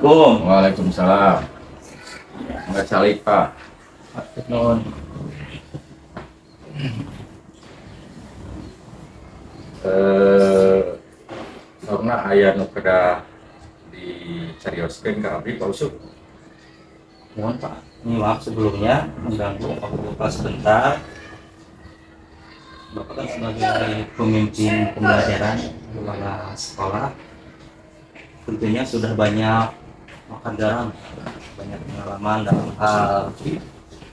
Assalamualaikum. Waalaikumsalam. Enggak salik, Pak. Nun. Karena ayah nu kedah dicarioskeun ka abdi Pak Usuk. Mohon Pak, maaf sebelumnya mengganggu Bapak sebentar. Bapak kan sebagai pemimpin pembelajaran kepala sekolah, tentunya sudah banyak makan garam, banyak pengalaman dalam hal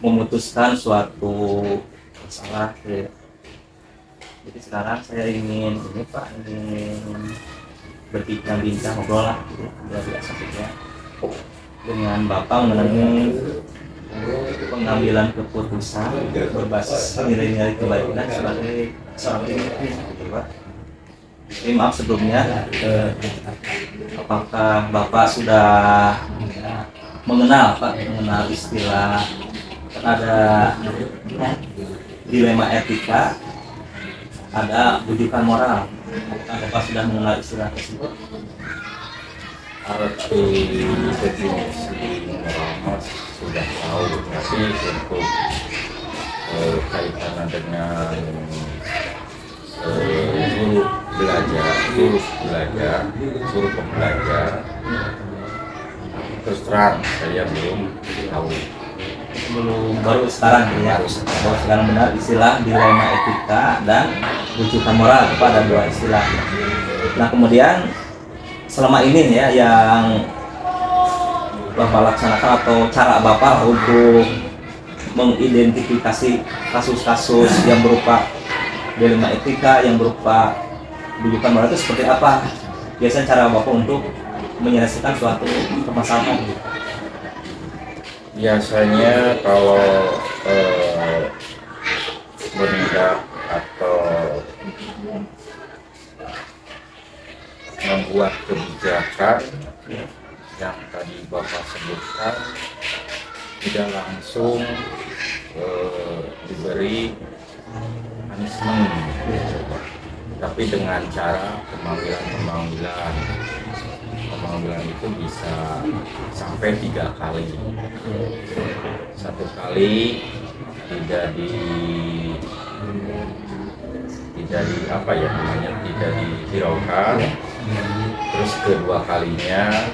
memutuskan suatu masalah. Jadi sekarang saya ingin ini Pak, ingin berbincang-bincang ngobrol lah, gitu, biasa-biasa dengan Bapak mengenai pengambilan keputusan berbasis nilai-nilai kebaikan sebagai seorang pemimpin, gitu Pak. Jadi maaf sebelumnya, apakah Bapak sudah mengenal istilah, kan ada dilema etika, ada rujukan moral. Apakah Bapak sudah mengenal istilah tersebut? Arti definisi moral sudah tahu, tapi untuk kaitannya dengan guru pembelajar, terus terang saya belum tahu. Baru sekarang ya, baru sekarang benar istilah dilema etika dan rujukan moral, kepada dua istilah. Nah kemudian selama ini ya yang Bapak laksanakan atau cara Bapak untuk mengidentifikasi kasus-kasus yang berupa dilema etika, yang berupa rujukan moral itu seperti apa? Biasanya cara Bapak untuk menyelesaikan suatu permasalahan gitu. Biasanya kalau menindak atau membuat kebijakan yang tadi Bapak sebutkan tidak langsung diberi punishment, tapi dengan cara pemanggilan itu bisa sampai 3 kali. 1 kali tidak dihiraukan, terus kedua kalinya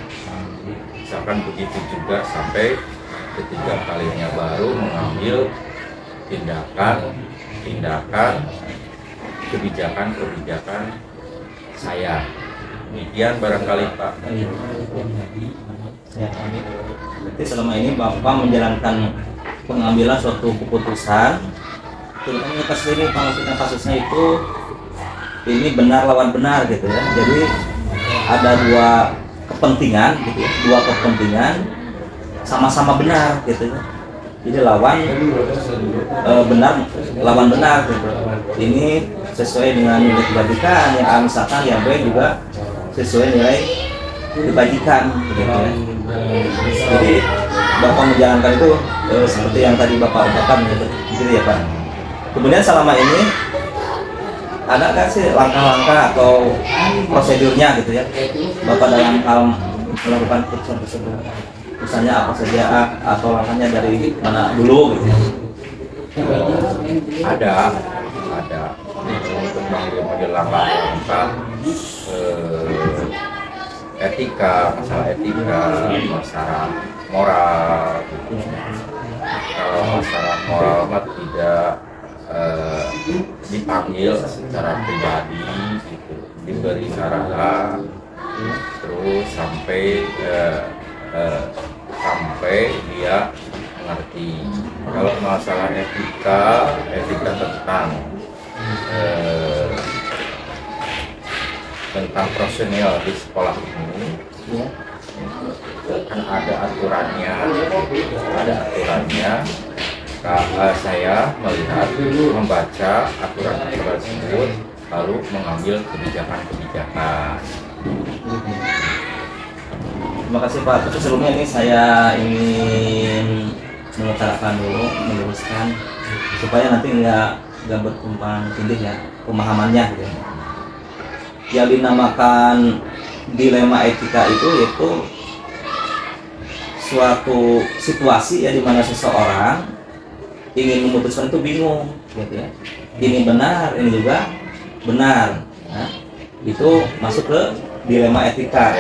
misalkan begitu juga, sampai ketiga kalinya baru mengambil tindakan kebijakan saya. Demikian barangkali Pak. Ya, berarti selama ini Bapak menjalankan pengambilan suatu keputusan, terutama kasus ini, maksudnya kasusnya itu ini benar lawan benar gitu ya. Jadi ada dua kepentingan gitu ya, sama-sama benar gitu ya. Jadi benar lawan benar gitu. Ini sesuai dengan nilai kebajikan, yang A misalkan, yang B juga sesuai nilai kebajikan gitu ya. Jadi Bapak menjalankan itu seperti yang tadi Bapak ungkapkan gitu ya Pak. Kemudian selama ini ada nggak sih langkah-langkah atau prosedurnya gitu ya Bapak dalam hal melakukan keputusan tersebut? Misalnya apa saja atau langkahnya dari mana dulu gitu ya? Ada untuk menjelang langkah masalah etika, masalah moral. Kalau masalah moral mah tidak dipanggil secara pribadi gitu, diberi arahan terus sampai dia mengerti. Kalau masalah etika tentang personil di sekolah ini kan ada aturannya. Saya melihat, membaca aturan tersebut, lalu mengambil kebijakan. Terima kasih Pak. Tapi sebelumnya ini saya ingin mengutarakan dulu, meluruskan supaya nanti nggak bertumpang tindih ya pemahamannya gitu. Yang dinamakan dilema etika itu yaitu suatu situasi ya di mana seseorang ingin memutuskan itu bingung, gitu ya. Ini benar, ini juga benar. Nah, itu masuk ke dilema etika.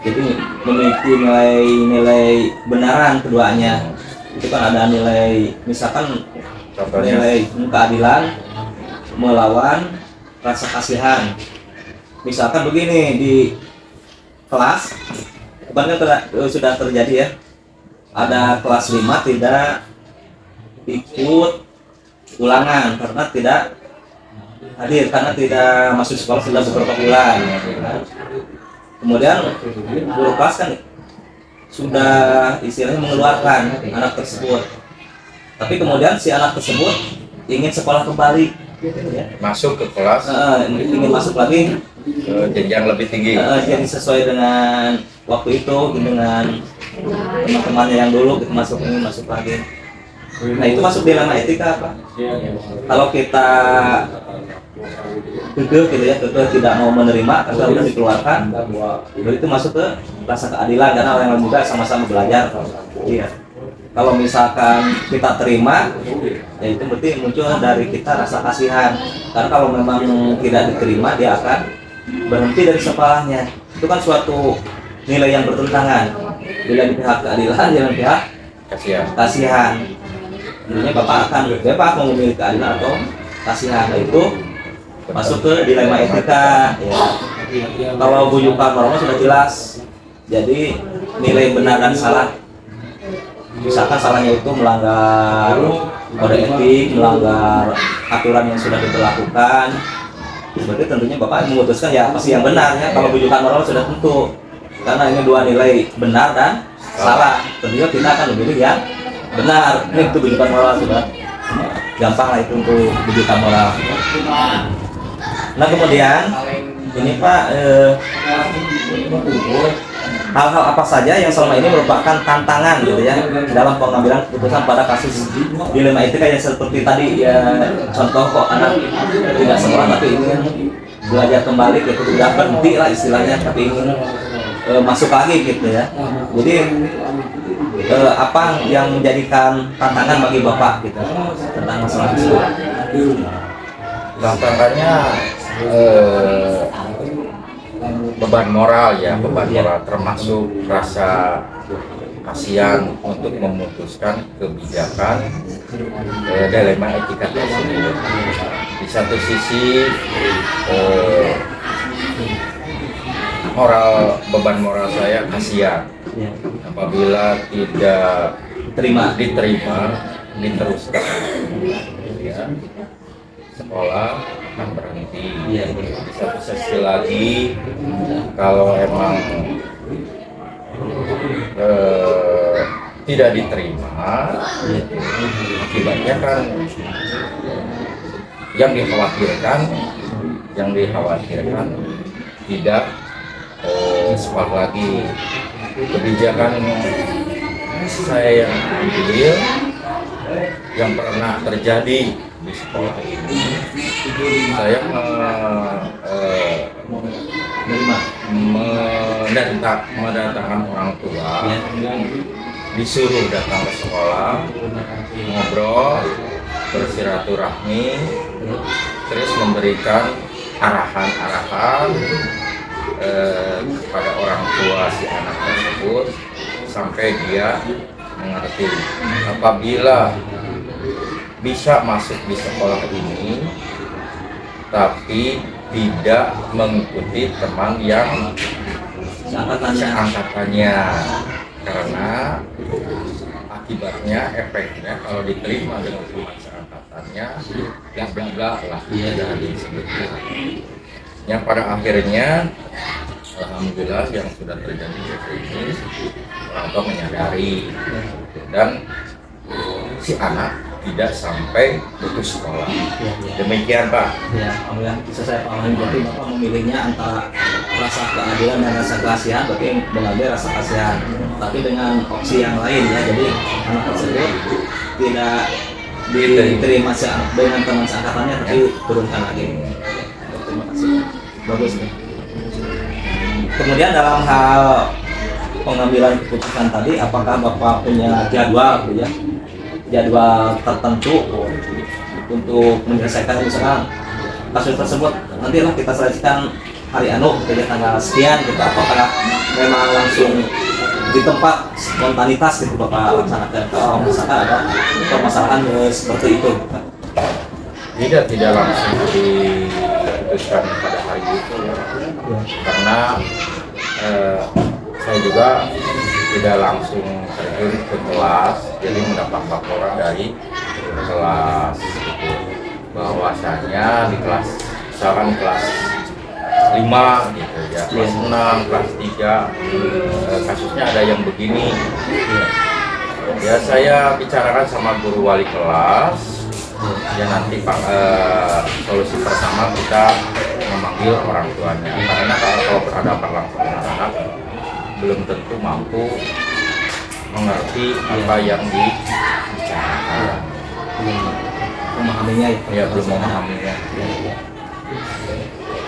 Jadi memiliki nilai-nilai benaran keduanya. Itu kan ada nilai, misalkan Contohnya, nilai keadilan melawan rasa kasihan. Misalkan begini, di kelas kemarin kan sudah terjadi ya, ada kelas 5 tidak ikut ulangan karena tidak hadir, karena tidak masuk sekolah sudah beberapa bulan. Kemudian guru kelas kan sudah istilahnya mengeluarkan anak tersebut, tapi kemudian si anak tersebut ingin sekolah kembali, ya. masuk ke kelas Ingin masuk lagi ke jenjang lebih tinggi. jadi sesuai dengan waktu itu, dengan teman-temannya yang dulu kita ingin masuk lagi. Nah itu masuk dilema etika apa? Kalau kita kekeh gitu ya, kekeh tidak mau menerima karena sudah dikeluarkan, itu masuk ke rasa keadilan karena orang lain juga sama-sama belajar. Iya. Kalau misalkan kita terima, ya itu berarti muncul dari kita rasa kasihan. Karena kalau memang tidak diterima, dia akan berhenti dari sekolahnya. Itu kan suatu nilai yang bertentangan. Bila di pihak keadilan, jangan pihak kasihan. Intinya Bapak mau memilih keadilan atau kasihan. Nah, itu masuk ke dilema etika. Ya. Kalau bujukan norma sudah jelas. Jadi nilai benar dan salah. Misalkan salahnya itu melanggar kode etik, melanggar aturan yang sudah diberlakukan, berarti tentunya Bapak memutuskan ya pasti yang benar ya. Kalau bujukan moral sudah tentu, karena ini dua nilai benar dan salah, tentunya kita akan memilih yang benar. Ini itu bujukan moral sudah gampang lah itu untuk bujukan moral. Nah kemudian ini Pak, hal-hal apa saja yang selama ini merupakan tantangan gitu ya dalam pengambilan keputusan pada kasus dilema etika yang seperti tadi ya, contoh kok anak tidak sekolah tapi ingin belajar kembali gitu, tidak berhenti lah istilahnya tapi ingin masuk lagi gitu ya. Jadi apa yang menjadikan tantangan bagi Bapak gitu tentang masalah itu? Tantangannya beban moral ya, beban moral termasuk rasa kasihan untuk memutuskan kebijakan dilema etika tersebut. Di satu sisi beban moral saya kasihan apabila tidak diteruskan ya, sekolah akan berhenti. Di satu sisi lagi kalau emang tidak diterima, akibatnya kan yang dikhawatirkan tidak sekolah lagi. Kebijakan saya yang ambil yang pernah terjadi di sekolah ini, saya mendatangkan orang tua, disuruh datang ke sekolah, ngobrol, bersilaturahmi, terus memberikan arahan-arahan kepada orang tua si anak tersebut sampai dia mengerti. Apabila bisa masuk di sekolah ini tapi tidak mengikuti teman yang seangkatannya, karena akibatnya efeknya kalau diterima dengan teman seangkatannya bla bla bla lah dan disebutkan. Yang pada akhirnya alhamdulillah yang sudah terjadi seperti ini, orang tua menyadari dan si anak tidak sampai putus sekolah. Demikian Pak. Ya, yang bisa saya pahami berarti Bapak memilihnya antara rasa keadilan dan rasa kasihan, berarti mengambil rasa kasihan, tapi dengan opsi yang lain ya. Jadi anak tersebut tidak diterima dengan teman seangkatannya, tapi turunkan lagi. Terima kasih. Bagus nih. Kemudian dalam hal pengambilan keputusan tadi, apakah Bapak punya jadwal gitu ya, jadwal tertentu untuk menyelesaikan misalkan kasus tersebut nantilah kita selesaikan hari anu gitu ya, tanggal sekian gitu, apakah memang langsung di tempat spontanitas gitu Bapak laksanakan, kalau misalkan ada permasalahan seperti itu? Tidak langsung diputuskan pada hari itu ya. Karena saya juga tidak langsung terjun ke kelas, jadi mendapat laporan dari kelas gitu, bahwasanya di kelas misalkan kelas 5 gitu ya, kelas 6, kelas 3 kasusnya ada yang begini ya. Saya bicarakan sama guru wali kelas ya, nanti Pak, solusi pertama kita memanggil orang tuanya, karena kalau berhadapan langsung dengan anak belum tentu mampu mengerti apa yang dibicarakan, Memahaminya ya belum memahaminya.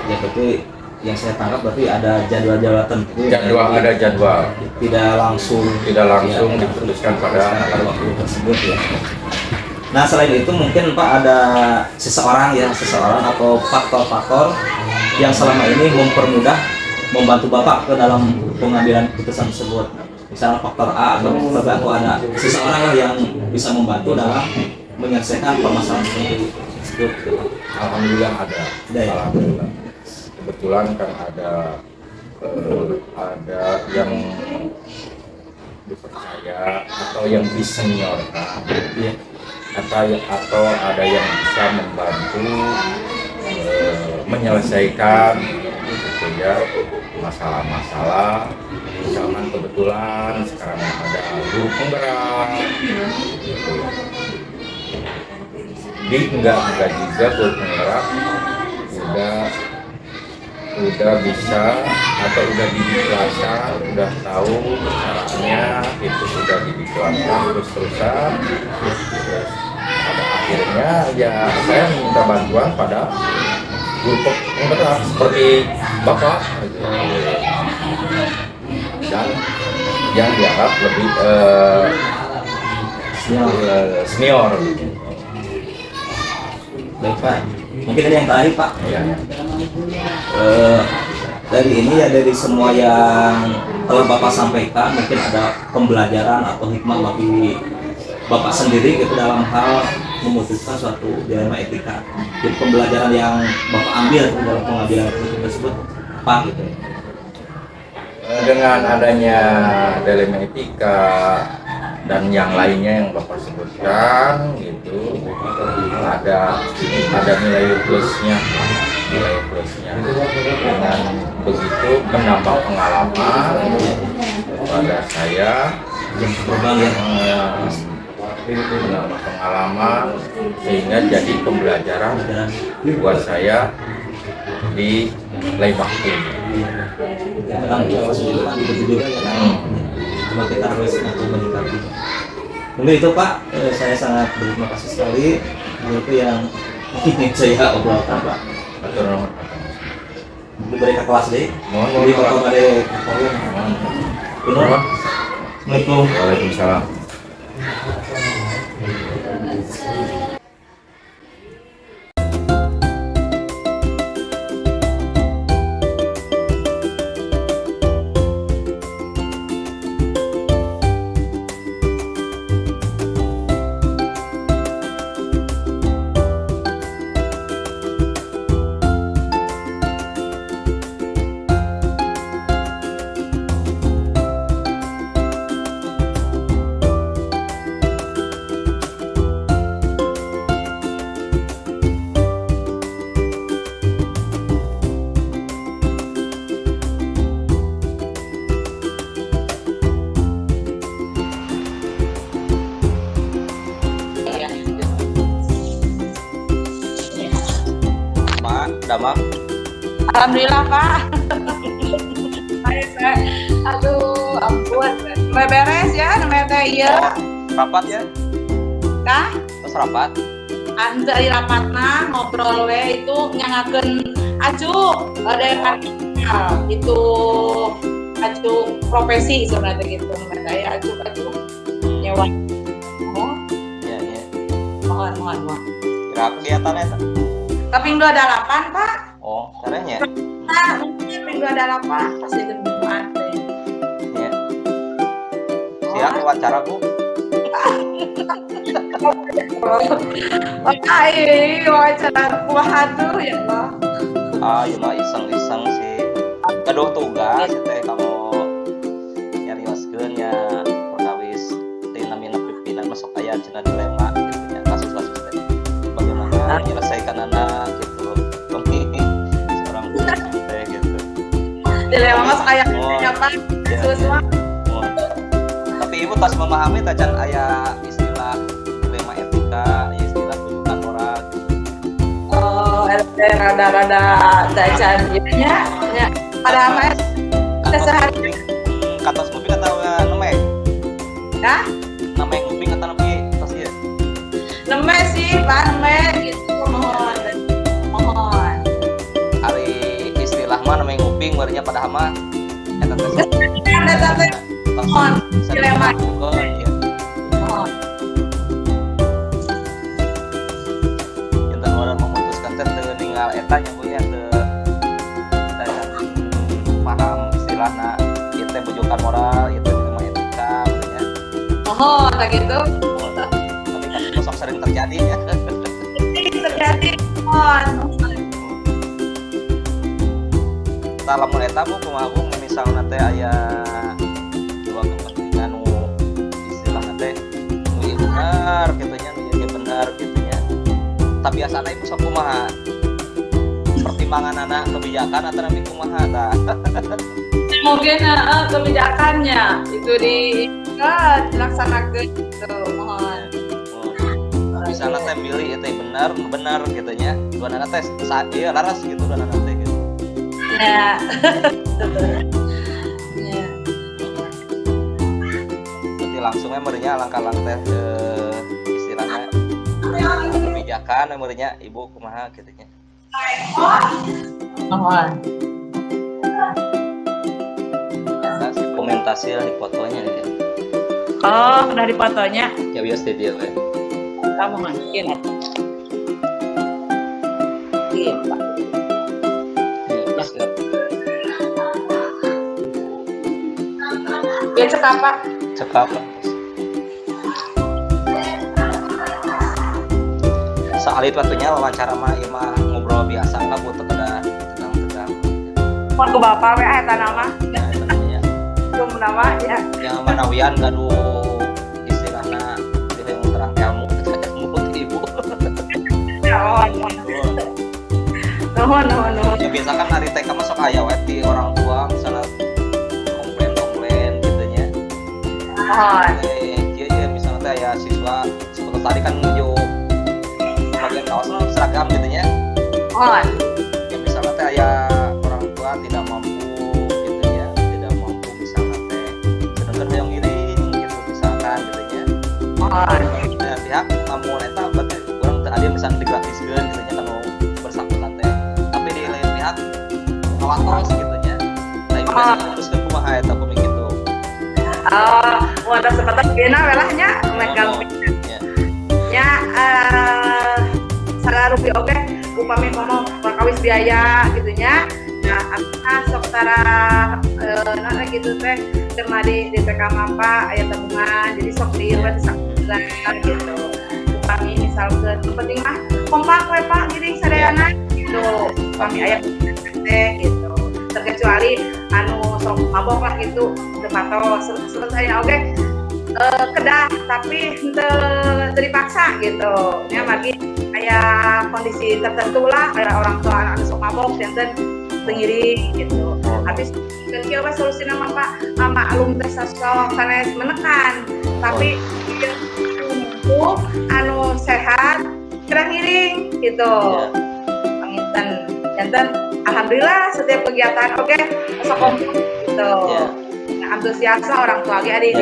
Ya berarti yang saya tangkap berarti ada jadwal-jadwal tertentu. Ada jadwal. Tidak langsung Diputuskan pada waktu tersebut ya. Nah selain itu mungkin Pak ada seseorang atau faktor-faktor yang selama ini mempermudah membantu Bapak ke dalam pengambilan keputusan tersebut. Misalnya faktor A atau faktor B, atau ada seseorang lah yang bisa membantu dalam menyelesaikan permasalahan tersebut. Alhamdulillah ada. Ya. Alhamdulillah. Kebetulan kan ada yang dipercaya atau yang diseniorkan, Ya. atau ada yang bisa membantu menyelesaikan gitu ya, masalah-masalah. Misalkan kebetulan sekarang ada guru penggerak gitu. Enggak juga guru penggerak udah bisa atau udah didiklaskan, udah tahu caranya, itu sudah didiklaskan terus-terusan. Pada akhirnya ya saya minta bantuan pada guru penggerak seperti Bapak dan yang dianggap lebih senior. Baik Pak, mungkin ada yang terakhir Pak. Ya. Dari ini ya, dari semua yang telah Bapak sampaikan, mungkin ada pembelajaran atau hikmah bagi Bapak sendiri gitu dalam hal memutuskan suatu dilema etika. Jadi pembelajaran yang Bapak ambil dalam pengambilan keputusan tersebut apa gitu? Dengan adanya dilema etika dan yang lainnya yang Bapak sebutkan gitu, ada nilai plusnya dengan begitu menambah pengalaman pada saya, menambah pengalaman sehingga jadi pembelajaran buat saya di Lebak ini. Memang begitu juga ya. Cuma kita harus mampu menyikapi. Mungkin itu Pak, saya sangat berterima kasih sekali. Itu yang ingin saya obrolkan Pak. Diberi ke kelas deh. Di Bapak pada Kapolri. Assalamualaikum. Waalaikumsalam. Damang. Alhamdulillah Pak. Saya, aduh ampun, beres ya, namanya iya. Rapat ya? Kah? Terus rapat? Anu dari rapatna ngobrol we itu nyangakeun ajuk ada yang itu acuk profesi sebenarnya gitu saya acuk nyewa Ya, ya. mohon Kira kegiatannya tuh. kaping 28 Pak Oh, caranya. mungkin kaping 28 pasti kebutuhan Ya. Siap wawancara, Bu. wawancara kumaha tuh ya Allah Ah, ya mah iseng-iseng sih. Gaduh tugas teh kamu nyarioskeun nya perkawis teh namina pimpinan masuk aya cenah dilema gitu nya kasus-kasus teh. Bagaimana menyelesaikan anak gitu. Seorang guru teh gitu. dilema masuk kayak Oh, apa ya, semua Oh. Tapi ibu tas memahami tajan aya istilah dilema etika, istilah tuntutan moral gitu. oh rada-rada dacan ya pada apa sehari Katos nguping atau nemeh? ya Namanya nguping atau nemeh? Pasti ya. neme sih Pak neme gitu mohon Hari istilah mah namanya nguping barunya pada hama. Eta teh. Eta teh mohon dilema Ya. mohon Jantan orang memutuskan teh teu ninggal eta nya Bu ya teu paham istilahna ieu teh bujukan moral, ieu teh dilema etika barunya. mohon kayak gitu Tapi kan kosong sering terjadi ya. terjadi mohon Tah lamun eta Bu kumaha Bu misalna teh aya dua kepentingan nu istilahna teh nu ieu bener kitu nya, nu ieu bener kitu nya. Tapi biasana ibu sok kumaha? Pertimbangan anak kebijakan atau nabi kumaha tah? mungkin kebijakannya itu dilaksanakan gitu mohon Misalnya teh milih itu benar gitu nya. Dua anak teh saat ieu laras gitu dua anak teh gitu. ya ya Berarti langsungnya meureunnya langkah-langkah istilahnya kebijakan meureunnya ibu kumaha kitu nya. mohon Kasih komentasi lah di fotonya ya. oh dari fotonya Ya biasa dia we. kamu mungkin iya Pak Ya, siap. dia cek apa Cekap lah. Soal itu waktunya wawancara mah ieu mah ngobrol biasa lah butuh kada tegang-tegang. mau ke bapak we eta nama Nah, itu namanya belum nama ya yang manawian gaduh istilahna ilmu terang ilmu ibu. ya mohon Ya biasa kan hari TK masuk aya we ti orang tua misalnya komplain gitu nya. mohon Iya misalnya teh aya siswa seperti tadi kan nuju bagian kaos seragam gitu nya. mohon Ya misalnya teh aya orang tua tidak mampu gitu ya, tidak mampu misalnya teh sedangkan yang ngiring gitu misalkan gitu nya. mohon Nah, pihak lamun eta berarti urang teh aya misalnya digratiskeun gitu nya kanu bersangkutan teh. Tapi di lain pihak ngawatos gitu nya. Nah, ibu biasanya nguruskeun kumaha eta pemik gitu. mau ada sepatah gena welahnya megang Ya. nya salah rupi oke upami ngomong perkawis biaya gitunya nah sok tara nah gitu teh termadi di TK Mapa aya tabungan jadi sok diieuan sakulan gitu upami misalkan yang penting mah kompak we Pak giring sadayana gitu upami aya teh gitu terkecuali anu sok mabok lah gitu tepatos selesai oke kedah tapi henteu dipaksa gitu ya bagi kayak kondisi tertentu lah kayak orang tua anak sok mabok janten tengiring gitu habis kan kieu we solusina mah Pak maklum teh sosok sanes menekan tapi untuk anu sehat kira ngiring gitu panginten janten alhamdulillah setiap kegiatan oke sok kompak gitu antusiasa orang tua lagi ada di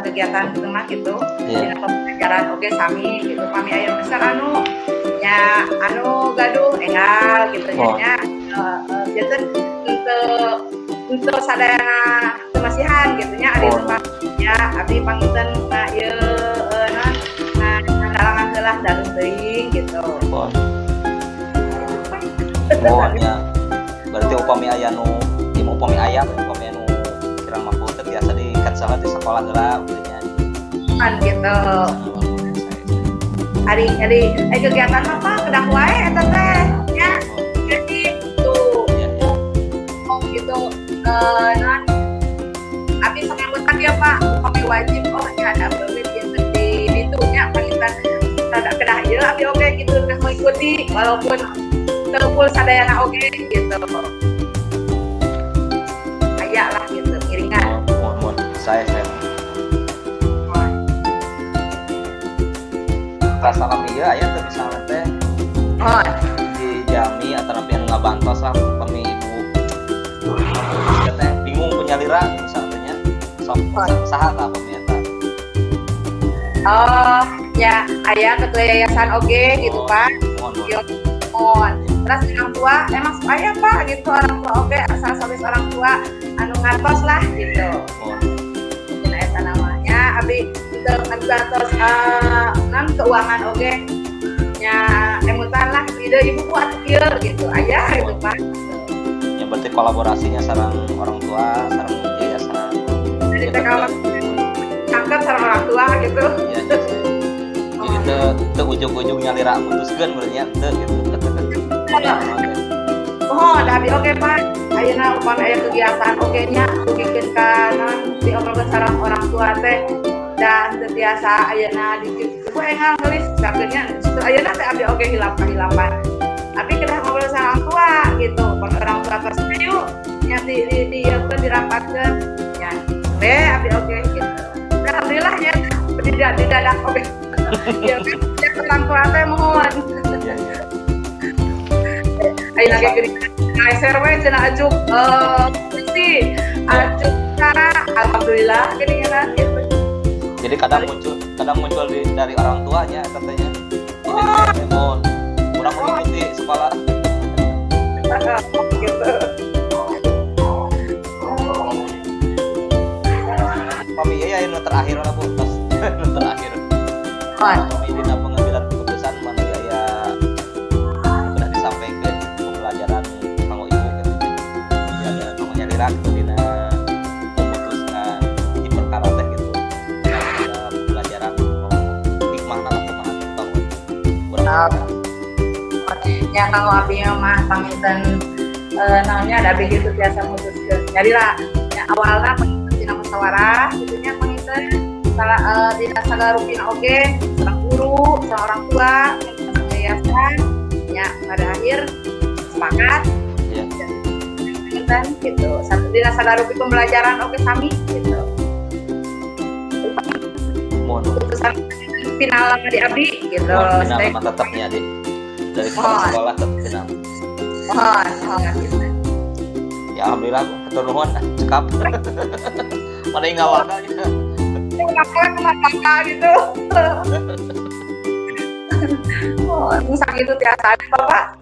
kegiatan tengah gitu di pembelajaran oke sami gitu kami aya besar anu gaduh enggal gitu nya jadi untuk untuk sadayana kemasihan gitunya ada tempat ya abdi panginten dalangan heula dalem teuing gitu. Bon. Oh nya. Berarti upami aya nu upami aya upami anu kirang mampu teh biasa diikat salah di sekolah heula nya. Kan gitu. Hari kegiatan apa kedah wae eta teh ya. Jadi tuh oh gitu non abis sama anggota dia Pak kami wajib nya ada berbeda di itu nya pangitan ada kedah ieu abi oge gitu teh mengikuti walaupun terpul sadayana oge gitu. Aya lah gitu iringan. Mohon saya rasa kami ya aya teh misalnya teh di jami atau napi anu ngabantos lah kami ibu teh bingung penyalira misalnya sok saha ka kami eta. Oh ya aya ketua yayasan oge gitu Pak. Mohon. Terus orang tua emang supaya Pak gitu orang tua oge asal sampai orang tua anu ngantos lah gitu. Mungkin eta namanya abi itu ngantos non keuangan oge nya emutan lah ide ibu kuat kieu gitu aya gitu Pak. Ya berarti kolaborasinya sareng orang tua sareng yayasan. Jadi teh kalau angkat sareng orang tua gitu. Ya, jadi teu ujug-ujug nyalira mutuskeun berarti nya teu gitu. Oh, ada abi oge Pak. Ayeuna upami aya kegiatan oge nya dugikeun ka non diobrolkeun sareng orang tua teh dan setiasa ayeuna ku engal nulis sakeunnya situ ayeuna teh abi oge hilapan. Tapi kedah ngobrol sareng orang tua gitu. Kalau orang tua tos yuk nya di dirapatkeun nya. Abi oge gitu. Alhamdulillah nya didadak oge. Ya kan orang tua teh mohon. Ayeuna ge geuning leser we cenah ajuk puisi ajuk cara alhamdulillah geuningan gitu. Jadi kadang muncul dari orang tuanya katanya. Jadi mohon kurang mengikuti sekolah. Gitu. Kami ya yang terakhir lah Bu, pas terakhir. Kami dina pengambilan keputusan mana ya sudah disampaikan pembelajaran kanggo ibu gitu. Ya kanggo nyalira gitu dina memutuskan di perkara teh gitu. Ada pembelajaran hikmahna lah kumaha bangun. Kurang Ya kalau abi mah panginten namanya ada begitu biasa mutuskeun. Jadi lah ya awalna dina musyawarah gitu nya panginten salah dina sagarupina oge sareng guru, sareng orang tua, sareng yayasan nya pada akhir sepakat. ya. Panginten gitu. Satu dina sagarupi pembelajaran oge sami gitu. Mohon Keputusan final di abdi gitu. nama tetapnya di dari sekolah ke final. Mohon gitu. Ya alhamdulillah ketur nuhun cekap. Mana yang ngawalna gitu. Kenapa gitu. Oh, musang itu tiasa ada Bapak.